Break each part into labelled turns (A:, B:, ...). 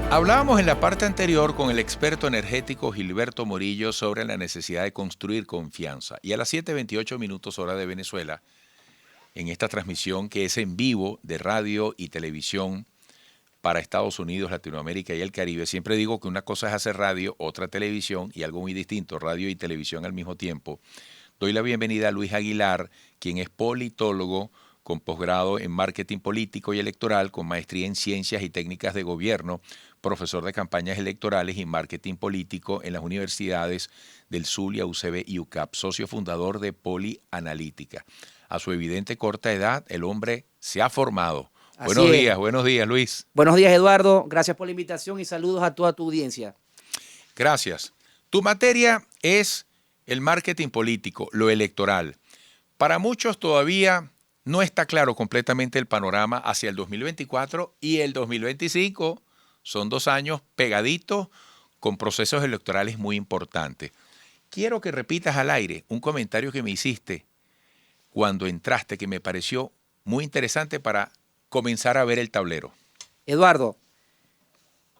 A: Hablábamos en la parte anterior con el experto energético Gilberto Morillo sobre la necesidad de construir confianza. Y a las 7:28 hora de Venezuela, en esta transmisión que es en vivo de radio y televisión para Estados Unidos, Latinoamérica y el Caribe, siempre digo que una cosa es hacer radio, otra televisión y algo muy distinto, radio y televisión al mismo tiempo. Doy la bienvenida a Luis Aguilar, quien es politólogo con posgrado en marketing político y electoral, con maestría en ciencias y técnicas de gobierno, profesor de campañas electorales y marketing político en las universidades del Zulia, UCB y UCAP, socio fundador de Poli Analítica. A su evidente corta edad, el hombre se ha formado. Buenos días, Luis.
B: Buenos días, Eduardo. Gracias por la invitación y saludos a toda tu audiencia.
A: Gracias. Tu materia es el marketing político, lo electoral. Para muchos todavía no está claro completamente el panorama hacia el 2024 y el 2025. Son 2 años pegaditos con procesos electorales muy importantes. Quiero que repitas al aire un comentario que me hiciste cuando entraste, que me pareció muy interesante para comenzar a ver el tablero.
B: Eduardo,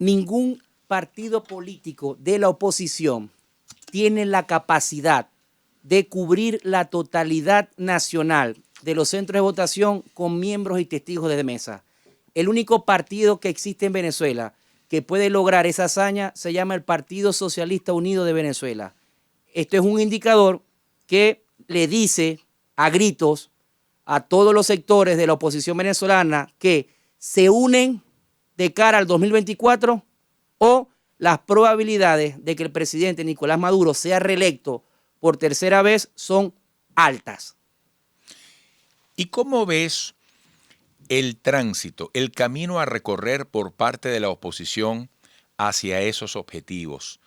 B: ningún partido político de la oposición tiene la capacidad de cubrir la totalidad nacional de los centros de votación con miembros y testigos de mesa. El único partido que existe en Venezuela que puede lograr esa hazaña se llama el Partido Socialista Unido de Venezuela. Esto es un indicador que le dice a gritos a todos los sectores de la oposición venezolana que se unen de cara al 2024 o las probabilidades de que el presidente Nicolás Maduro sea reelecto por tercera vez son altas.
A: ¿Y cómo ves el tránsito, el camino a recorrer por parte de la oposición hacia esos objetivos?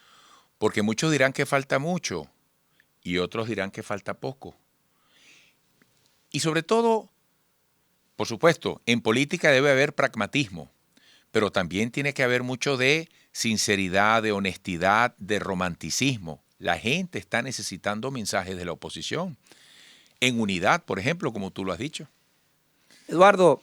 A: Porque muchos dirán que falta mucho y otros dirán que falta poco. Y sobre todo, por supuesto, en política debe haber pragmatismo, pero también tiene que haber mucho de sinceridad, de honestidad, de romanticismo. La gente está necesitando mensajes de la oposición. En unidad, por ejemplo, como tú lo has dicho.
B: Eduardo,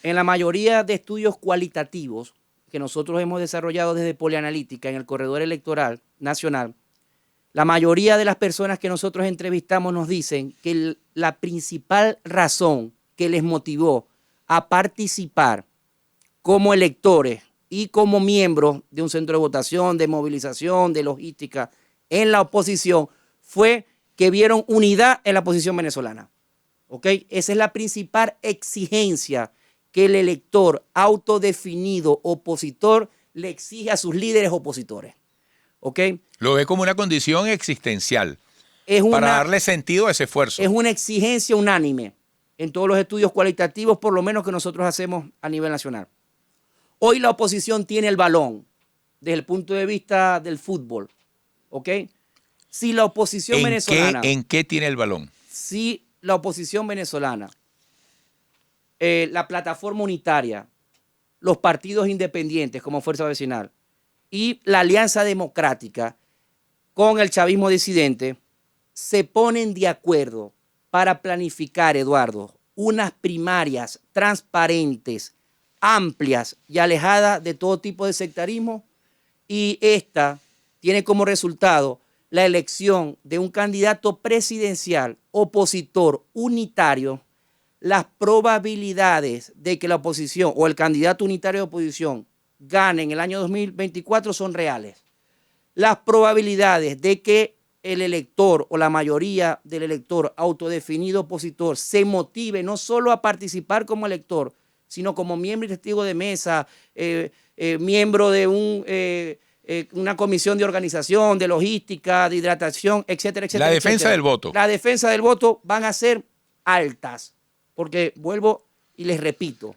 B: en la mayoría de estudios cualitativos que nosotros hemos desarrollado desde Polianalítica en el corredor electoral nacional, la mayoría de las personas que nosotros entrevistamos nos dicen que la principal razón que les motivó a participar como electores y como miembros de un centro de votación, de movilización, de logística en la oposición fue que vieron unidad en la oposición venezolana. ¿Ok? Esa es la principal exigencia que el elector autodefinido opositor le exige a sus líderes opositores. ¿Ok?
A: Lo ve como una condición existencial para darle sentido a ese esfuerzo.
B: Es una exigencia unánime en todos los estudios cualitativos, por lo menos que nosotros hacemos a nivel nacional. Hoy la oposición tiene el balón desde el punto de vista del fútbol. ¿Ok? Si la oposición venezolana...
A: ¿En qué tiene el balón?
B: Si la oposición venezolana, la plataforma unitaria, los partidos independientes como Fuerza Vecinal y la Alianza Democrática con el chavismo disidente se ponen de acuerdo para planificar, Eduardo, unas primarias transparentes, amplias y alejadas de todo tipo de sectarismo, y esta tiene como resultado la elección de un candidato presidencial opositor unitario, las probabilidades de que la oposición o el candidato unitario de oposición gane en el año 2024 son reales. Las probabilidades de que el elector o la mayoría del elector autodefinido opositor se motive no solo a participar como elector, sino como miembro y testigo de mesa, miembro de una comisión de organización, de logística, de hidratación, etcétera, etcétera.
A: La defensa del voto.
B: La defensa del voto van a ser altas, porque vuelvo y les repito,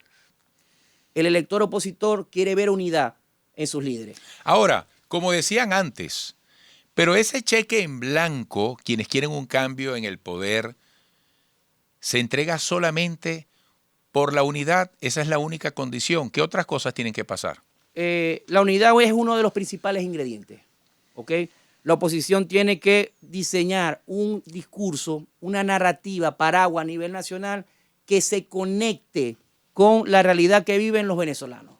B: el elector opositor quiere ver unidad en sus líderes.
A: Ahora, como decían antes, pero ese cheque en blanco, quienes quieren un cambio en el poder, se entrega solamente por la unidad. Esa es la única condición. ¿Qué otras cosas tienen que pasar?
B: La unidad es uno de los principales ingredientes, ¿ok? La oposición tiene que diseñar un discurso, una narrativa paraguas a nivel nacional que se conecte con la realidad que viven los venezolanos,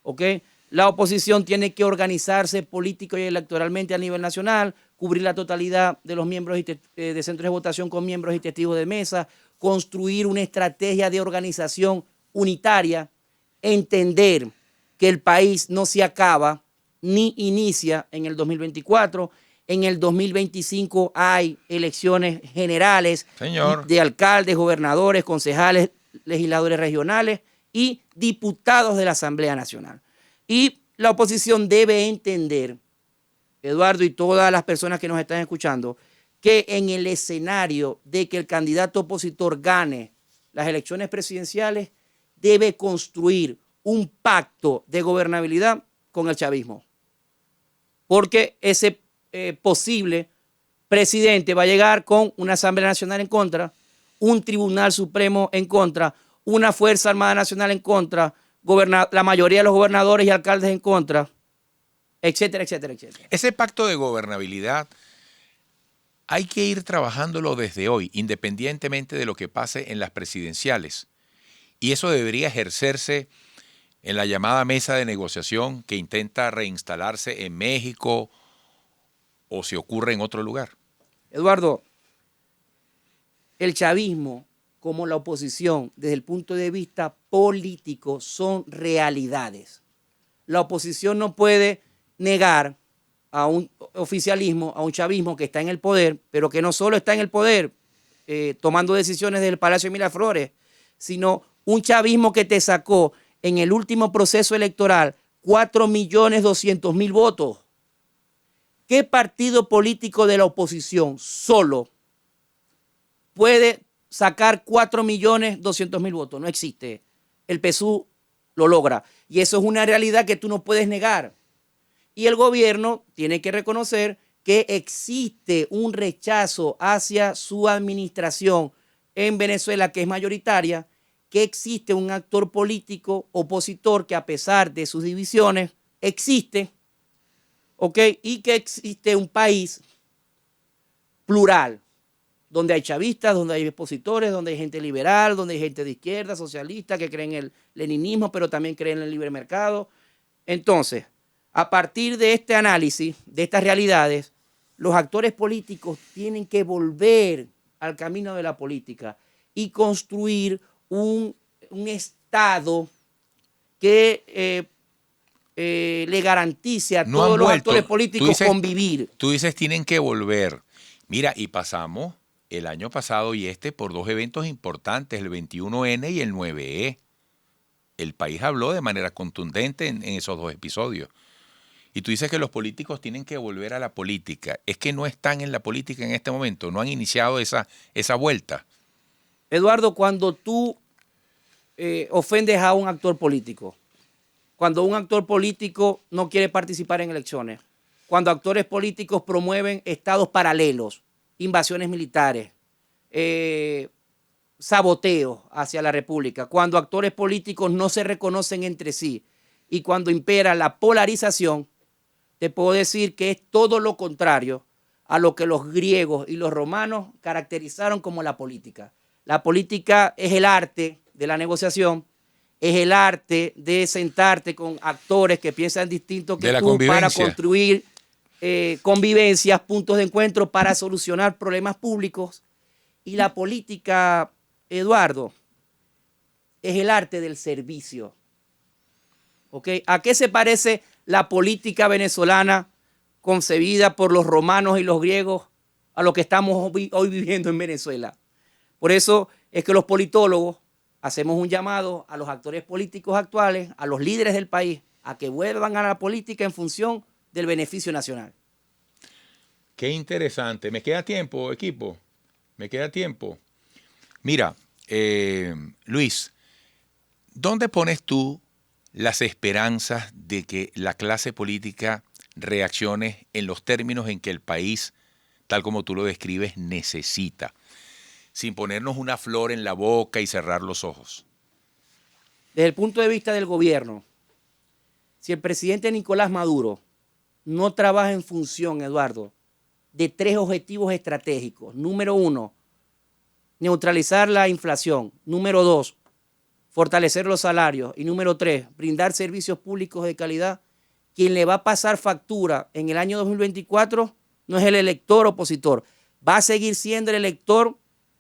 B: ¿ok? La oposición tiene que organizarse político y electoralmente a nivel nacional, cubrir la totalidad de los miembros de centros de votación con miembros y testigos de mesa, construir una estrategia de organización unitaria, entender que el país no se acaba ni inicia en el 2024. En el 2025 hay elecciones generales de alcaldes, gobernadores, concejales, legisladores regionales y diputados de la Asamblea Nacional. Y la oposición debe entender, Eduardo y todas las personas que nos están escuchando, que en el escenario de que el candidato opositor gane las elecciones presidenciales, debe construir un pacto de gobernabilidad con el chavismo. Porque ese posible presidente va a llegar con una Asamblea Nacional en contra, un Tribunal Supremo en contra, una Fuerza Armada Nacional en contra, la mayoría de los gobernadores y alcaldes en contra, etcétera, etcétera, etcétera.
A: Ese pacto de gobernabilidad hay que ir trabajándolo desde hoy, independientemente de lo que pase en las presidenciales. Y eso debería ejercerse en la llamada mesa de negociación que intenta reinstalarse en México o si ocurre en otro lugar.
B: Eduardo, el chavismo como la oposición desde el punto de vista político son realidades. La oposición no puede negar a un oficialismo, a un chavismo que está en el poder, pero que no solo está en el poder tomando decisiones del Palacio de Miraflores, sino un chavismo que te sacó en el último proceso electoral 4.200.000 votos. ¿Qué partido político de la oposición solo puede sacar 4.200.000 votos? No existe. El PSUV lo logra. Y eso es una realidad que tú no puedes negar. Y el gobierno tiene que reconocer que existe un rechazo hacia su administración en Venezuela, que es mayoritaria, que existe un actor político opositor que a pesar de sus divisiones existe, ¿ok? Y que existe un país plural, donde hay chavistas, donde hay opositores, donde hay gente liberal, donde hay gente de izquierda, socialista, que creen en el leninismo, pero también creen en el libre mercado. Entonces, a partir de este análisis, de estas realidades, los actores políticos tienen que volver al camino de la política y construir un Estado que le garantice a todos los actores políticos convivir.
A: Tú dices tienen que volver. Mira, y pasamos el año pasado y por dos eventos importantes, el 21N y el 9E. El país habló de manera contundente en esos dos episodios. Y tú dices que los políticos tienen que volver a la política. Es que no están en la política en este momento, no han iniciado esa vuelta.
B: Eduardo, cuando tú ofendes a un actor político, cuando un actor político no quiere participar en elecciones, cuando actores políticos promueven estados paralelos, invasiones militares, saboteos hacia la República, cuando actores políticos no se reconocen entre sí y cuando impera la polarización, te puedo decir que es todo lo contrario a lo que los griegos y los romanos caracterizaron como la política. La política es el arte de la negociación, es el arte de sentarte con actores que piensan distinto que tú para construir convivencias, puntos de encuentro para solucionar problemas públicos. Y la política, Eduardo, es el arte del servicio. ¿Okay? ¿A qué se parece la política venezolana concebida por los romanos y los griegos a lo que estamos hoy viviendo en Venezuela? Por eso es que los politólogos hacemos un llamado a los actores políticos actuales, a los líderes del país, a que vuelvan a la política en función del beneficio nacional.
A: Qué interesante. ¿Me queda tiempo, equipo? ¿Me queda tiempo? Mira, Luis, ¿dónde pones tú las esperanzas de que la clase política reaccione en los términos en que el país, tal como tú lo describes, necesita, sin ponernos una flor en la boca y cerrar los ojos?
B: Desde el punto de vista del gobierno, si el presidente Nicolás Maduro no trabaja en función, Eduardo, de 3 objetivos estratégicos. Número 1, neutralizar la inflación. Número 2, fortalecer los salarios. Y número 3, brindar servicios públicos de calidad. quien le va a pasar factura en el año 2024 no es el elector opositor, va a seguir siendo el elector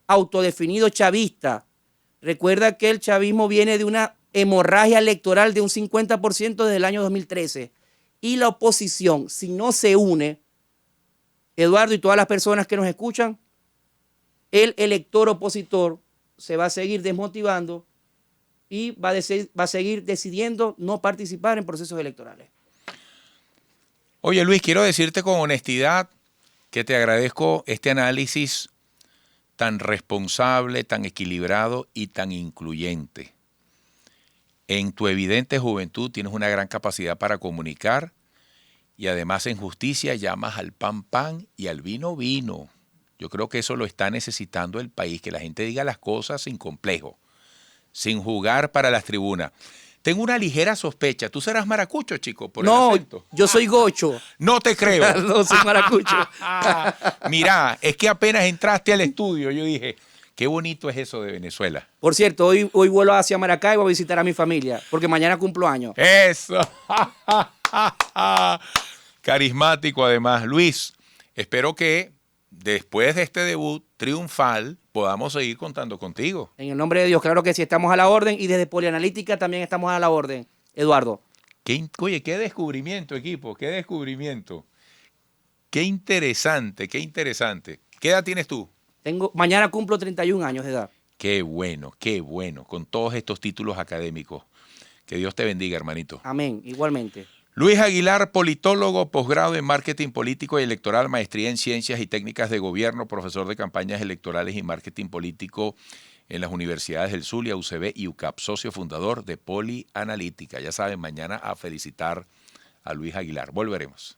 B: autodefinido chavista. Recuerda que el chavismo viene de una hemorragia electoral de un 50% desde el año 2013. Y la oposición, si no se une, Eduardo y todas las personas que nos escuchan, el elector opositor se va a seguir desmotivando y va a seguir decidiendo no participar en procesos electorales.
A: Oye, Luis, quiero decirte con honestidad que te agradezco este análisis tan responsable, tan equilibrado y tan incluyente. En tu evidente juventud tienes una gran capacidad para comunicar y además en justicia llamas al pan pan y al vino vino. Yo creo que eso lo está necesitando el país, que la gente diga las cosas sin complejo, sin jugar para las tribunas. Tengo una ligera sospecha. ¿Tú serás maracucho, chico, por el acento?
B: No, yo soy gocho.
A: No te creo.
B: No, soy maracucho.
A: Mira, es que apenas entraste al estudio, yo dije, qué bonito es eso de Venezuela.
B: Por cierto, hoy vuelo hacia Maracaibo a visitar a mi familia, porque mañana cumplo años.
A: Eso. Carismático además. Luis, espero que después de este debut triunfal podamos seguir contando contigo.
B: En el nombre de Dios, claro que sí, estamos a la orden y desde Polianalítica también estamos a la orden, Eduardo.
A: Oye, qué descubrimiento, equipo, qué descubrimiento. Qué interesante, qué interesante. ¿Qué edad tienes tú?
B: Mañana cumplo 31 años de edad.
A: Qué bueno, con todos estos títulos académicos. Que Dios te bendiga, hermanito.
B: Amén, igualmente.
A: Luis Aguilar, politólogo, posgrado en marketing político y electoral, maestría en ciencias y técnicas de gobierno, profesor de campañas electorales y marketing político en las universidades del Zulia, UCB y UCAP, socio fundador de Polianalítica. Ya saben, mañana a felicitar a Luis Aguilar. Volveremos.